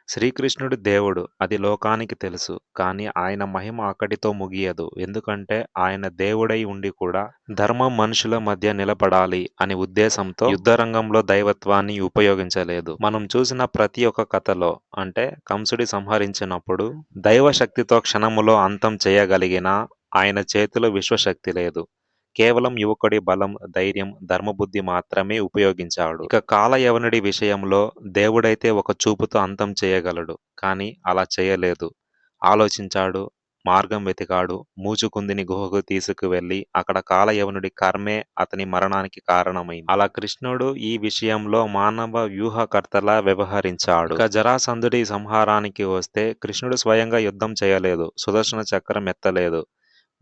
శ్రీకృష్ణుడు దేవుడు. అది లోకానికి తెలుసు. కానీ ఆయన మహిమ అక్కడితో ముగియదు. ఎందుకంటే ఆయన దేవుడై ఉండి కూడా ధర్మం మనుషుల మధ్య నిలబడాలి అనే ఉద్దేశంతో యుద్ధరంగంలో దైవత్వాన్ని ఉపయోగించలేదు. మనం చూసిన ప్రతి ఒక్క కథలో అంటే కంసుడి సంహరించినప్పుడు దైవశక్తితో క్షణములో అంతం చేయగలిగిన ఆయన చేతిలో విశ్వశక్తి లేదు. కేవలం యువకుడి బలం, ధైర్యం, ధర్మబుద్ధి మాత్రమే ఉపయోగించాడు. ఇక కాలయవనుడి విషయంలో దేవుడైతే ఒక చూపుతో అంతం చేయగలడు. కానీ అలా చేయలేదు. ఆలోచించాడు, మార్గం వెతికాడు, మూచుకుందిని గుహకు తీసుకువెళ్ళి అక్కడ కాలయవనుడి కర్మే అతని మరణానికి కారణమైంది. అలా కృష్ణుడు ఈ విషయంలో మానవ వ్యూహకర్తలా వ్యవహరించాడు. ఇక జరాసంధుడి సంహారానికి వస్తే కృష్ణుడు స్వయంగా యుద్ధం చేయలేదు. సుదర్శన చక్రం ఎత్తలేదు.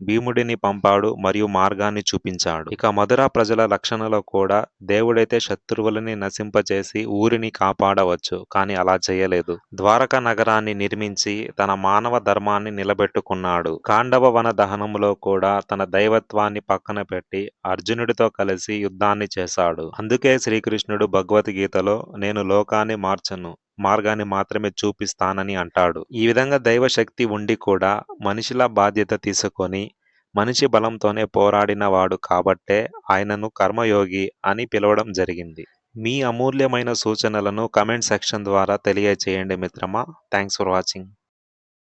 భీముడిని పంపాడు మరియు మార్గాన్ని చూపించాడు. ఇక మధుర ప్రజల రక్షణలో కూడా దేవుడైతే శత్రువులని నశింపచేసి ఊరిని కాపాడవచ్చు. కానీ అలా చేయలేదు. ద్వారక నగరాన్ని నిర్మించి తన మానవ ధర్మాన్ని నిలబెట్టుకున్నాడు. కాండవ వన దహనములో కూడా తన దైవత్వాన్ని పక్కన పెట్టి అర్జునుడితో కలిసి యుద్ధాన్ని చేశాడు. అందుకే శ్రీకృష్ణుడు భగవద్గీతలో నేను లోకాన్ని మార్చను, మార్గాన్ని మాత్రమే చూపిస్తానని అంటాడు. ఈ విధంగా దైవశక్తి ఉండి కూడా మనిషిలా బాధ్యత తీసుకొని మనిషి బలంతోనే పోరాడిన వాడు కాబట్టే ఆయనను కర్మయోగి అని పిలవడం జరిగింది. మీ అమూల్యమైన సూచనలను కమెంట్ సెక్షన్ ద్వారా తెలియచేయండి మిత్రమా. Thanks for watching.